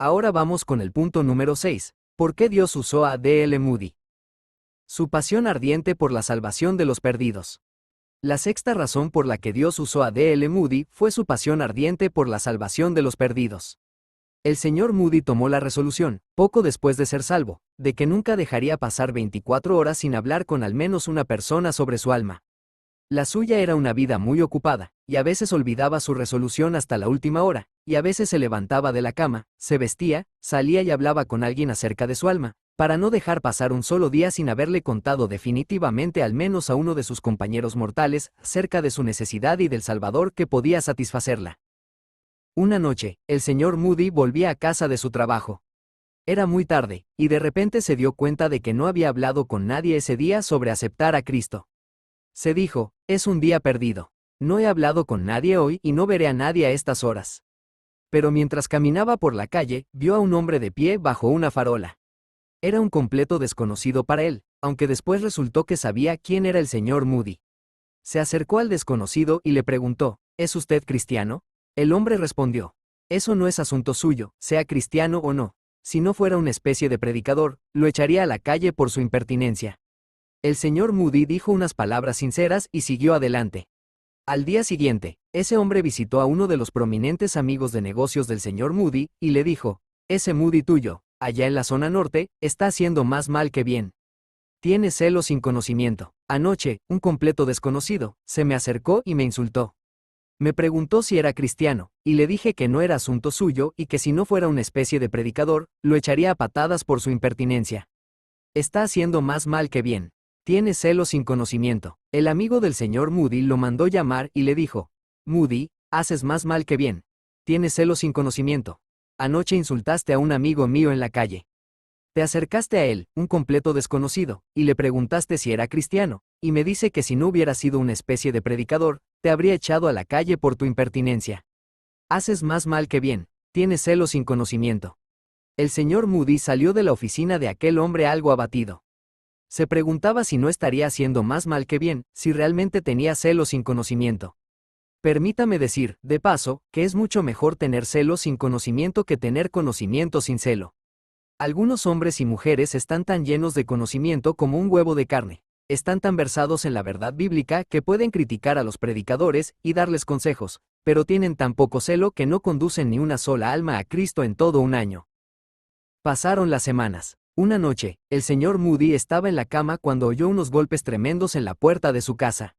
Ahora vamos con el punto número 6. ¿Por qué Dios usó a D. L. Moody? Su pasión ardiente por la salvación de los perdidos. La sexta razón por la que Dios usó a D. L. Moody fue su pasión ardiente por la salvación de los perdidos. El señor Moody tomó la resolución, poco después de ser salvo, de que nunca dejaría pasar 24 horas sin hablar con al menos una persona sobre su alma. La suya era una vida muy ocupada, y a veces olvidaba su resolución hasta la última hora, y a veces se levantaba de la cama, se vestía, salía y hablaba con alguien acerca de su alma, para no dejar pasar un solo día sin haberle contado definitivamente al menos a uno de sus compañeros mortales acerca de su necesidad y del Salvador que podía satisfacerla. Una noche, el señor Moody volvía a casa de su trabajo. Era muy tarde, y de repente se dio cuenta de que no había hablado con nadie ese día sobre aceptar a Cristo. Se dijo, es un día perdido. No he hablado con nadie hoy y no veré a nadie a estas horas. Pero mientras caminaba por la calle, vio a un hombre de pie bajo una farola. Era un completo desconocido para él, aunque después resultó que sabía quién era el señor Moody. Se acercó al desconocido y le preguntó, ¿es usted cristiano? El hombre respondió, eso no es asunto suyo, sea cristiano o no. Si no fuera una especie de predicador, lo echaría a la calle por su impertinencia. El señor Moody dijo unas palabras sinceras y siguió adelante. Al día siguiente, ese hombre visitó a uno de los prominentes amigos de negocios del señor Moody y le dijo, ese Moody tuyo, allá en la zona norte, está haciendo más mal que bien. Tiene celos sin conocimiento. Anoche, un completo desconocido, se me acercó y me insultó. Me preguntó si era cristiano, y le dije que no era asunto suyo y que si no fuera una especie de predicador, lo echaría a patadas por su impertinencia. Está haciendo más mal que bien. Tiene celos sin conocimiento. El amigo del señor Moody lo mandó llamar y le dijo, Moody, haces más mal que bien. Tienes celos sin conocimiento. Anoche insultaste a un amigo mío en la calle. Te acercaste a él, un completo desconocido, y le preguntaste si era cristiano, y me dice que si no hubiera sido una especie de predicador, te habría echado a la calle por tu impertinencia. Haces más mal que bien. Tienes celos sin conocimiento. El señor Moody salió de la oficina de aquel hombre algo abatido. Se preguntaba si no estaría haciendo más mal que bien, si realmente tenía celos sin conocimiento. Permítame decir, de paso, que es mucho mejor tener celos sin conocimiento que tener conocimiento sin celo. Algunos hombres y mujeres están tan llenos de conocimiento como un huevo de carne. Están tan versados en la verdad bíblica que pueden criticar a los predicadores y darles consejos, pero tienen tan poco celo que no conducen ni una sola alma a Cristo en todo un año. Pasaron las semanas. Una noche, el señor Moody estaba en la cama cuando oyó unos golpes tremendos en la puerta de su casa.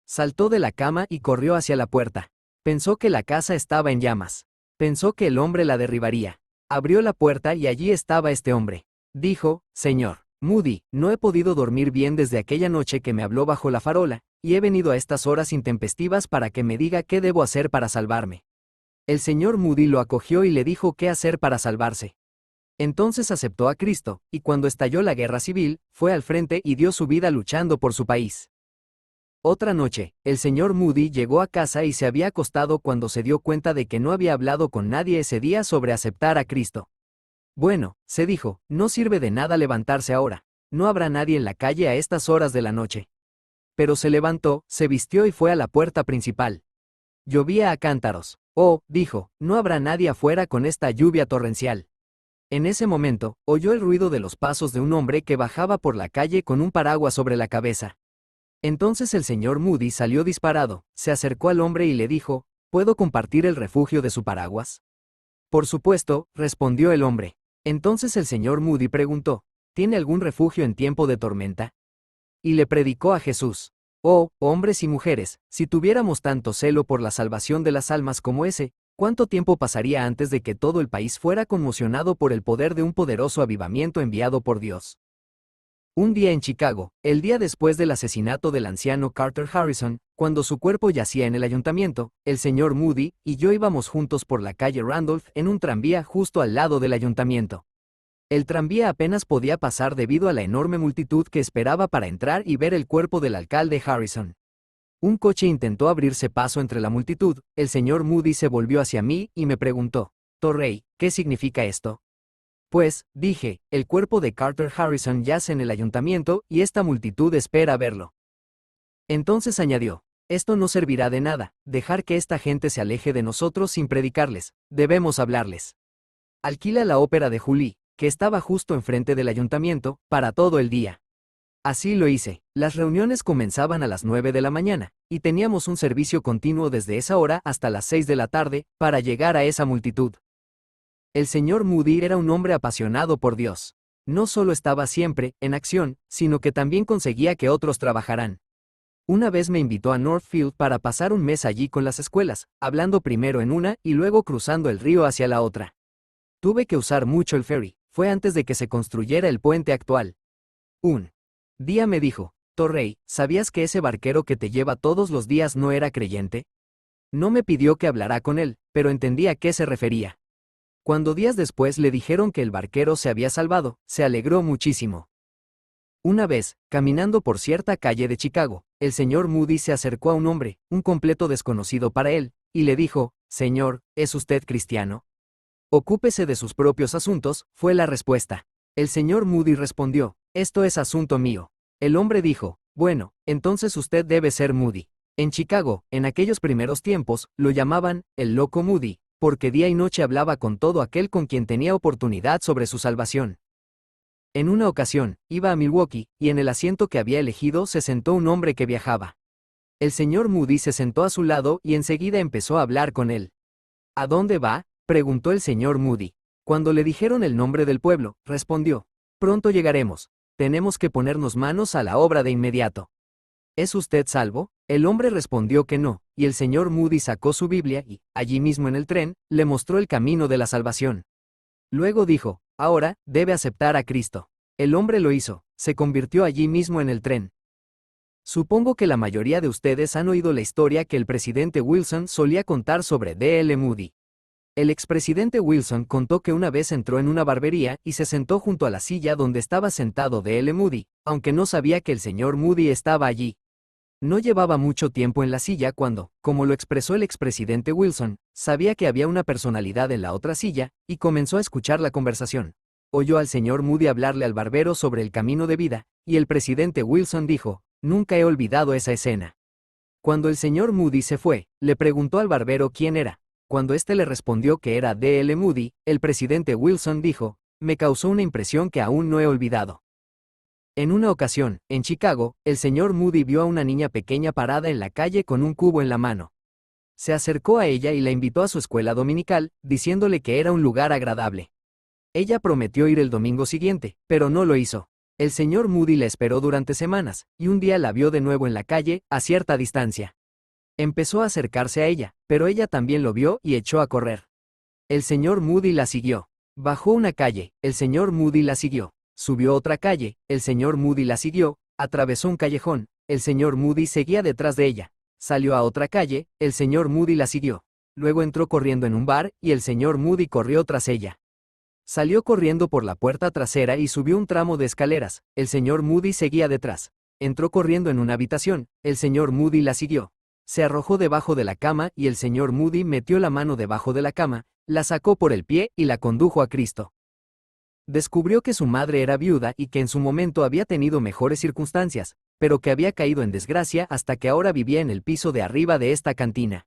Saltó de la cama y corrió hacia la puerta. Pensó que la casa estaba en llamas. Pensó que el hombre la derribaría. Abrió la puerta y allí estaba este hombre. Dijo, Señor Moody, no he podido dormir bien desde aquella noche que me habló bajo la farola, y he venido a estas horas intempestivas para que me diga qué debo hacer para salvarme. El señor Moody lo acogió y le dijo qué hacer para salvarse. Entonces aceptó a Cristo, y cuando estalló la guerra civil, fue al frente y dio su vida luchando por su país. Otra noche, el señor Moody llegó a casa y se había acostado cuando se dio cuenta de que no había hablado con nadie ese día sobre aceptar a Cristo. Bueno, se dijo, no sirve de nada levantarse ahora, no habrá nadie en la calle a estas horas de la noche. Pero se levantó, se vistió y fue a la puerta principal. Llovía a cántaros. Oh, dijo, no habrá nadie afuera con esta lluvia torrencial. En ese momento, oyó el ruido de los pasos de un hombre que bajaba por la calle con un paraguas sobre la cabeza. Entonces el señor Moody salió disparado, se acercó al hombre y le dijo, ¿puedo compartir el refugio de su paraguas? Por supuesto, respondió el hombre. Entonces el señor Moody preguntó, ¿tiene algún refugio en tiempo de tormenta? Y le predicó a Jesús. Oh, hombres y mujeres, si tuviéramos tanto celo por la salvación de las almas como ese, ¿cuánto tiempo pasaría antes de que todo el país fuera conmocionado por el poder de un poderoso avivamiento enviado por Dios? Un día en Chicago, el día después del asesinato del anciano Carter Harrison, cuando su cuerpo yacía en el ayuntamiento, el señor Moody y yo íbamos juntos por la calle Randolph en un tranvía justo al lado del ayuntamiento. El tranvía apenas podía pasar debido a la enorme multitud que esperaba para entrar y ver el cuerpo del alcalde Harrison. Un coche intentó abrirse paso entre la multitud. El señor Moody se volvió hacia mí y me preguntó, Torrey, ¿qué significa esto? Pues, dije, el cuerpo de Carter Harrison yace en el ayuntamiento y esta multitud espera verlo. Entonces añadió, esto no servirá de nada, dejar que esta gente se aleje de nosotros sin predicarles, debemos hablarles. Alquila la ópera de Julie, que estaba justo enfrente del ayuntamiento, para todo el día. Así lo hice. Las reuniones comenzaban a las 9 de la mañana, y teníamos un servicio continuo desde esa hora hasta las 6 de la tarde, para llegar a esa multitud. El señor Moody era un hombre apasionado por Dios. No solo estaba siempre en acción, sino que también conseguía que otros trabajaran. Una vez me invitó a Northfield para pasar un mes allí con las escuelas, hablando primero en una y luego cruzando el río hacia la otra. Tuve que usar mucho el ferry, fue antes de que se construyera el puente actual. Un día me dijo, Torrey, ¿sabías que ese barquero que te lleva todos los días no era creyente? No me pidió que hablara con él, pero entendí a qué se refería. Cuando días después le dijeron que el barquero se había salvado, se alegró muchísimo. Una vez, caminando por cierta calle de Chicago, el señor Moody se acercó a un hombre, un completo desconocido para él, y le dijo, Señor, ¿es usted cristiano? Ocúpese de sus propios asuntos, fue la respuesta. El señor Moody respondió, esto es asunto mío. El hombre dijo, bueno, entonces usted debe ser Moody. En Chicago, en aquellos primeros tiempos, lo llamaban, el loco Moody, porque día y noche hablaba con todo aquel con quien tenía oportunidad sobre su salvación. En una ocasión, iba a Milwaukee, y en el asiento que había elegido se sentó un hombre que viajaba. El señor Moody se sentó a su lado y enseguida empezó a hablar con él. ¿A dónde va?, preguntó el señor Moody. Cuando le dijeron el nombre del pueblo, respondió, pronto llegaremos. Tenemos que ponernos manos a la obra de inmediato. ¿Es usted salvo? El hombre respondió que no, y el señor Moody sacó su Biblia y, allí mismo en el tren, le mostró el camino de la salvación. Luego dijo, ahora, debe aceptar a Cristo. El hombre lo hizo, se convirtió allí mismo en el tren. Supongo que la mayoría de ustedes han oído la historia que el presidente Wilson solía contar sobre D.L. Moody. El expresidente Wilson contó que una vez entró en una barbería y se sentó junto a la silla donde estaba sentado D.L. Moody, aunque no sabía que el señor Moody estaba allí. No llevaba mucho tiempo en la silla cuando, como lo expresó el expresidente Wilson, sabía que había una personalidad en la otra silla, y comenzó a escuchar la conversación. Oyó al señor Moody hablarle al barbero sobre el camino de vida, y el presidente Wilson dijo, nunca he olvidado esa escena. Cuando el señor Moody se fue, le preguntó al barbero quién era. Cuando éste le respondió que era D.L. Moody, el presidente Wilson dijo, me causó una impresión que aún no he olvidado. En una ocasión, en Chicago, el señor Moody vio a una niña pequeña parada en la calle con un cubo en la mano. Se acercó a ella y la invitó a su escuela dominical, diciéndole que era un lugar agradable. Ella prometió ir el domingo siguiente, pero no lo hizo. El señor Moody la esperó durante semanas, y un día la vio de nuevo en la calle, a cierta distancia. Empezó a acercarse a ella, pero ella también lo vio y echó a correr. El señor Moody la siguió. Bajó una calle, el señor Moody la siguió. Subió otra calle, el señor Moody la siguió. Atravesó un callejón, el señor Moody seguía detrás de ella. Salió a otra calle, el señor Moody la siguió. Luego entró corriendo en un bar, y el señor Moody corrió tras ella. Salió corriendo por la puerta trasera y subió un tramo de escaleras, el señor Moody seguía detrás. Entró corriendo en una habitación, el señor Moody la siguió. Se arrojó debajo de la cama y el señor Moody metió la mano debajo de la cama, la sacó por el pie y la condujo a Cristo. Descubrió que su madre era viuda y que en su momento había tenido mejores circunstancias, pero que había caído en desgracia hasta que ahora vivía en el piso de arriba de esta cantina.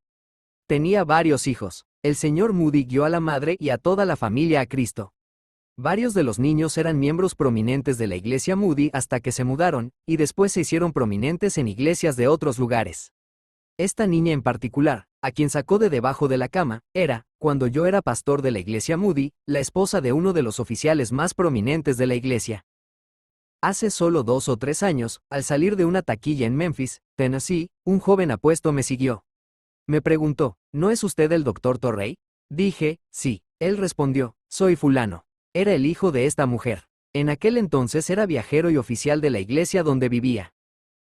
Tenía varios hijos. El señor Moody guió a la madre y a toda la familia a Cristo. Varios de los niños eran miembros prominentes de la iglesia Moody hasta que se mudaron, y después se hicieron prominentes en iglesias de otros lugares. Esta niña en particular, a quien sacó de debajo de la cama, era, cuando yo era pastor de la iglesia Moody, la esposa de uno de los oficiales más prominentes de la iglesia. Hace solo 2 o 3 años, al salir de una taquilla en Memphis, Tennessee, un joven apuesto me siguió. Me preguntó, ¿no es usted el doctor Torrey? Dije, sí. Él respondió, soy fulano. Era el hijo de esta mujer. En aquel entonces era viajero y oficial de la iglesia donde vivía.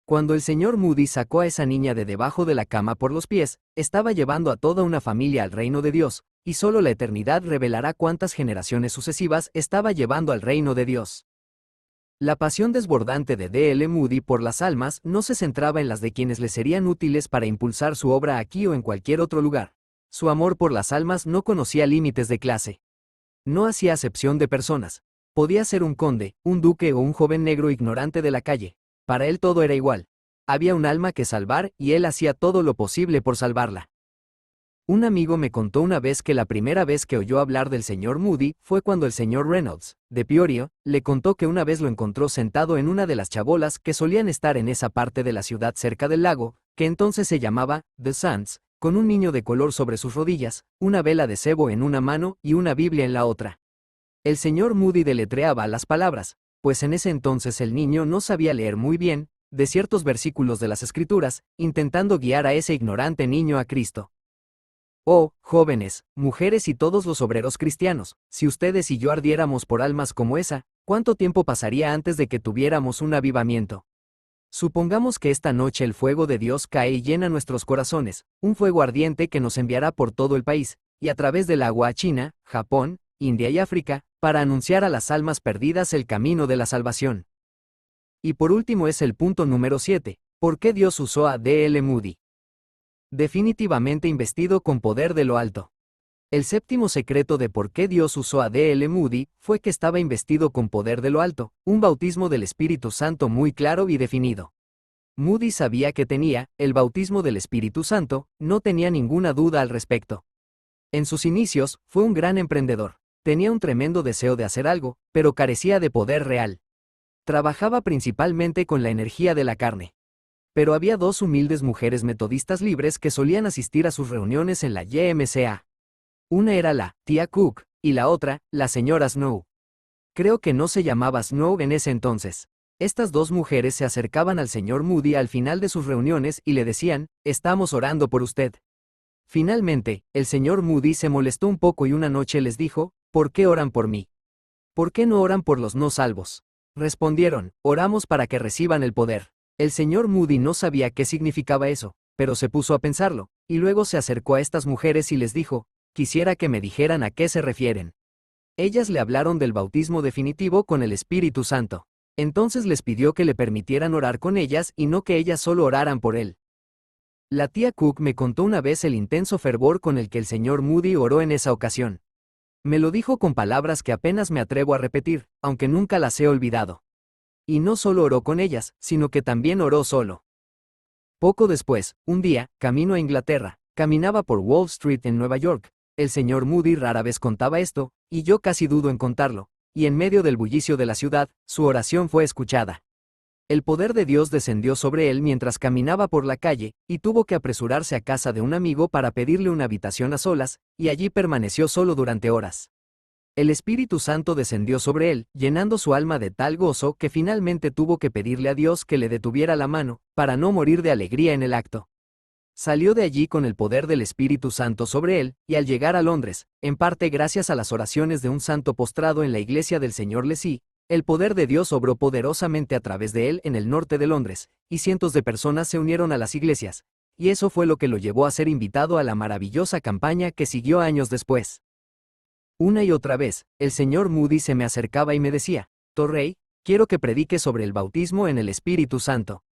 Cuando el señor Moody sacó a esa niña de debajo de la cama por los pies, estaba llevando a toda una familia al reino de Dios, y solo la eternidad revelará cuántas generaciones sucesivas estaba llevando al reino de Dios. La pasión desbordante de D.L. Moody por las almas no se centraba en las de quienes le serían útiles para impulsar su obra aquí o en cualquier otro lugar. Su amor por las almas no conocía límites de clase. No hacía acepción de personas. Podía ser un conde, un duque o un joven negro ignorante de la calle. Para él todo era igual. Había un alma que salvar y él hacía todo lo posible por salvarla. Un amigo me contó una vez que la primera vez que oyó hablar del señor Moody fue cuando el señor Reynolds, de Peoria, le contó que una vez lo encontró sentado en una de las chabolas que solían estar en esa parte de la ciudad cerca del lago, que entonces se llamaba The Sands, con un niño de color sobre sus rodillas, una vela de cebo en una mano y una Biblia en la otra. El señor Moody deletreaba las palabras, pues en ese entonces el niño no sabía leer muy bien, de ciertos versículos de las Escrituras, intentando guiar a ese ignorante niño a Cristo. Oh, jóvenes, mujeres y todos los obreros cristianos, si ustedes y yo ardiéramos por almas como esa, ¿cuánto tiempo pasaría antes de que tuviéramos un avivamiento? Supongamos que esta noche el fuego de Dios cae y llena nuestros corazones, un fuego ardiente que nos enviará por todo el país, y a través del agua a China, Japón, India y África, para anunciar a las almas perdidas el camino de la salvación. Y por último es el punto número 7. ¿Por qué Dios usó a D.L. Moody? Definitivamente investido con poder de lo alto. El séptimo secreto de por qué Dios usó a D.L. Moody fue que estaba investido con poder de lo alto, un bautismo del Espíritu Santo muy claro y definido. Moody sabía que tenía el bautismo del Espíritu Santo, no tenía ninguna duda al respecto. En sus inicios, fue un gran emprendedor. Tenía un tremendo deseo de hacer algo, pero carecía de poder real. Trabajaba principalmente con la energía de la carne. Pero había dos humildes mujeres metodistas libres que solían asistir a sus reuniones en la YMCA. Una era la tía Cook, y la otra, la señora Snow. Creo que no se llamaba Snow en ese entonces. Estas dos mujeres se acercaban al señor Moody al final de sus reuniones y le decían, estamos orando por usted. Finalmente, el señor Moody se molestó un poco y una noche les dijo, ¿por qué oran por mí? ¿Por qué no oran por los no salvos? Respondieron, oramos para que reciban el poder. El señor Moody no sabía qué significaba eso, pero se puso a pensarlo, y luego se acercó a estas mujeres y les dijo, quisiera que me dijeran a qué se refieren. Ellas le hablaron del bautismo definitivo con el Espíritu Santo. Entonces les pidió que le permitieran orar con ellas y no que ellas solo oraran por él. La tía Cook me contó una vez el intenso fervor con el que el señor Moody oró en esa ocasión. Me lo dijo con palabras que apenas me atrevo a repetir, aunque nunca las he olvidado. Y no solo oró con ellas, sino que también oró solo. Poco después, un día, camino a Inglaterra, caminaba por Wall Street en Nueva York. El señor Moody rara vez contaba esto, y yo casi dudo en contarlo, y en medio del bullicio de la ciudad, su oración fue escuchada. El poder de Dios descendió sobre él mientras caminaba por la calle, y tuvo que apresurarse a casa de un amigo para pedirle una habitación a solas, y allí permaneció solo durante horas. El Espíritu Santo descendió sobre él, llenando su alma de tal gozo que finalmente tuvo que pedirle a Dios que le detuviera la mano, para no morir de alegría en el acto. Salió de allí con el poder del Espíritu Santo sobre él, y al llegar a Londres, en parte gracias a las oraciones de un santo postrado en la iglesia del señor Leslie, el poder de Dios obró poderosamente a través de él en el norte de Londres, y cientos de personas se unieron a las iglesias, y eso fue lo que lo llevó a ser invitado a la maravillosa campaña que siguió años después. Una y otra vez, el señor Moody se me acercaba y me decía, Torrey, quiero que predique sobre el bautismo en el Espíritu Santo.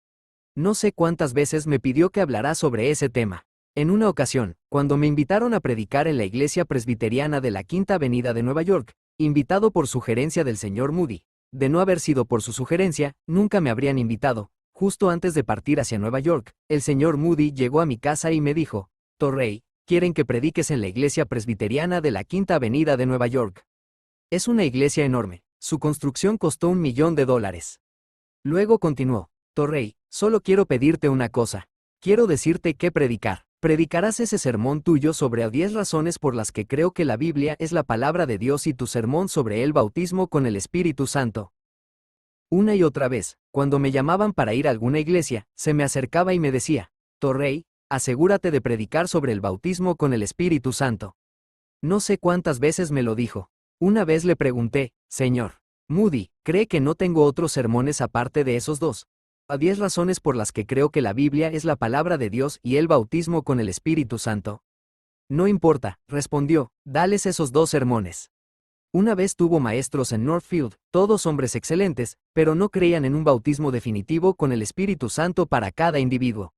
No sé cuántas veces me pidió que hablara sobre ese tema. En una ocasión, cuando me invitaron a predicar en la iglesia presbiteriana de la Quinta Avenida de Nueva York, invitado por sugerencia del señor Moody, de no haber sido por su sugerencia, nunca me habrían invitado. Justo antes de partir hacia Nueva York, el señor Moody llegó a mi casa y me dijo, Torrey, quieren que prediques en la iglesia presbiteriana de la Quinta Avenida de Nueva York. Es una iglesia enorme. Su construcción costó $1 millón. Luego continuó, Torrey, solo quiero pedirte una cosa. Quiero decirte qué predicar. Predicarás ese sermón tuyo sobre 10 razones por las que creo que la Biblia es la palabra de Dios y tu sermón sobre el bautismo con el Espíritu Santo. Una y otra vez, cuando me llamaban para ir a alguna iglesia, se me acercaba y me decía, Torrey, asegúrate de predicar sobre el bautismo con el Espíritu Santo. No sé cuántas veces me lo dijo. Una vez le pregunté, Señor Moody, ¿cree que no tengo otros sermones aparte de esos dos? 10 razones por las que creo que la Biblia es la palabra de Dios y el bautismo con el Espíritu Santo. No importa, respondió, dales esos 2 sermones. Una vez tuvo maestros en Northfield, todos hombres excelentes, pero no creían en un bautismo definitivo con el Espíritu Santo para cada individuo.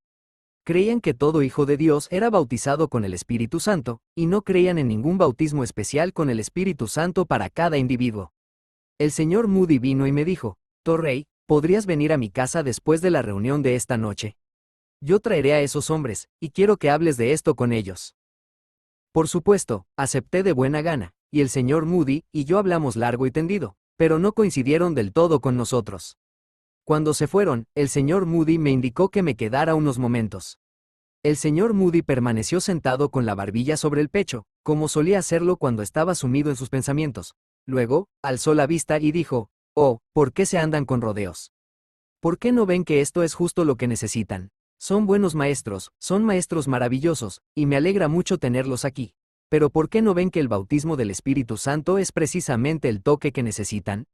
Creían que todo hijo de Dios era bautizado con el Espíritu Santo, y no creían en ningún bautismo especial con el Espíritu Santo para cada individuo. El señor Moody vino y me dijo, Torrey, ¿podrías venir a mi casa después de la reunión de esta noche? Yo traeré a esos hombres, y quiero que hables de esto con ellos. Por supuesto, acepté de buena gana, y el señor Moody y yo hablamos largo y tendido, pero no coincidieron del todo con nosotros. Cuando se fueron, el señor Moody me indicó que me quedara unos momentos. El señor Moody permaneció sentado con la barbilla sobre el pecho, como solía hacerlo cuando estaba sumido en sus pensamientos. Luego, alzó la vista y dijo: «Oh, ¿por qué se andan con rodeos? ¿Por qué no ven que esto es justo lo que necesitan? Son buenos maestros, son maestros maravillosos, y me alegra mucho tenerlos aquí. Pero ¿por qué no ven que el bautismo del Espíritu Santo es precisamente el toque que necesitan?»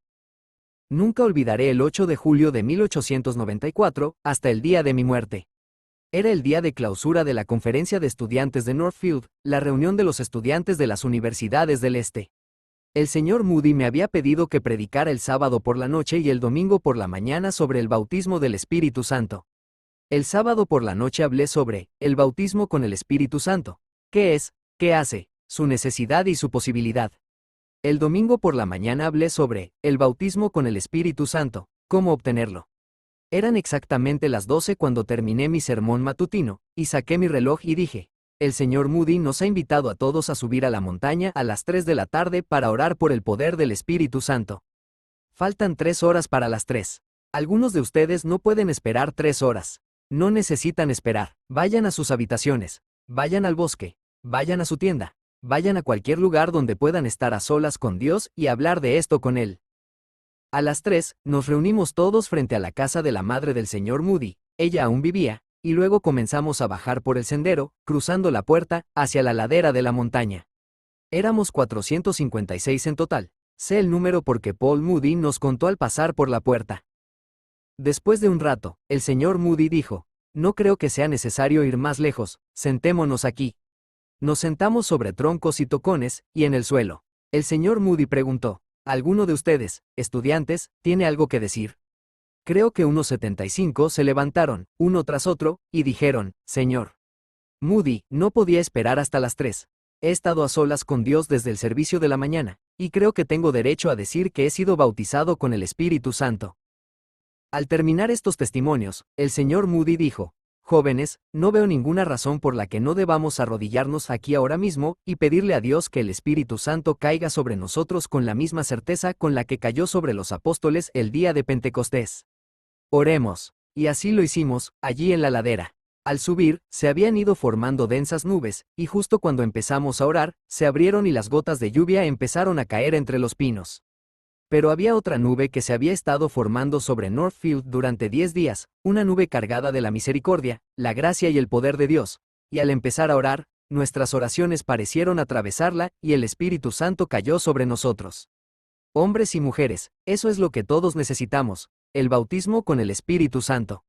Nunca olvidaré el 8 de julio de 1894, hasta el día de mi muerte. Era el día de clausura de la Conferencia de Estudiantes de Northfield, la reunión de los estudiantes de las universidades del Este. El señor Moody me había pedido que predicara el sábado por la noche y el domingo por la mañana sobre el bautismo del Espíritu Santo. El sábado por la noche hablé sobre el bautismo con el Espíritu Santo. ¿Qué es? ¿Qué hace? Su necesidad y su posibilidad. El domingo por la mañana hablé sobre el bautismo con el Espíritu Santo, cómo obtenerlo. Eran exactamente las 12 cuando terminé mi sermón matutino, y saqué mi reloj y dije: «El señor Moody nos ha invitado a todos a subir a la montaña a las 3 de la tarde para orar por el poder del Espíritu Santo. Faltan 3 horas para las 3. Algunos de ustedes no pueden esperar 3 horas. No necesitan esperar. Vayan a sus habitaciones. Vayan al bosque. Vayan a su tienda. Vayan a cualquier lugar donde puedan estar a solas con Dios y hablar de esto con Él». A las 3, nos reunimos todos frente a la casa de la madre del señor Moody. Ella aún vivía, y luego comenzamos a bajar por el sendero, cruzando la puerta, hacia la ladera de la montaña. Éramos 456 en total. Sé el número porque Paul Moody nos contó al pasar por la puerta. Después de un rato, el señor Moody dijo: «No creo que sea necesario ir más lejos, sentémonos aquí». Nos sentamos sobre troncos y tocones, y en el suelo. El señor Moody preguntó: «¿Alguno de ustedes, estudiantes, tiene algo que decir?» Creo que unos 75 se levantaron, uno tras otro, y dijeron: «Señor Moody, no podía esperar hasta las 3. He estado a solas con Dios desde el servicio de la mañana, y creo que tengo derecho a decir que he sido bautizado con el Espíritu Santo». Al terminar estos testimonios, el señor Moody dijo: «Jóvenes, no veo ninguna razón por la que no debamos arrodillarnos aquí ahora mismo y pedirle a Dios que el Espíritu Santo caiga sobre nosotros con la misma certeza con la que cayó sobre los apóstoles el día de Pentecostés. Oremos». Y así lo hicimos, allí en la ladera. Al subir, se habían ido formando densas nubes, y justo cuando empezamos a orar, se abrieron y las gotas de lluvia empezaron a caer entre los pinos. Pero había otra nube que se había estado formando sobre Northfield durante 10 días, una nube cargada de la misericordia, la gracia y el poder de Dios, y al empezar a orar, nuestras oraciones parecieron atravesarla y el Espíritu Santo cayó sobre nosotros. Hombres y mujeres, eso es lo que todos necesitamos, el bautismo con el Espíritu Santo.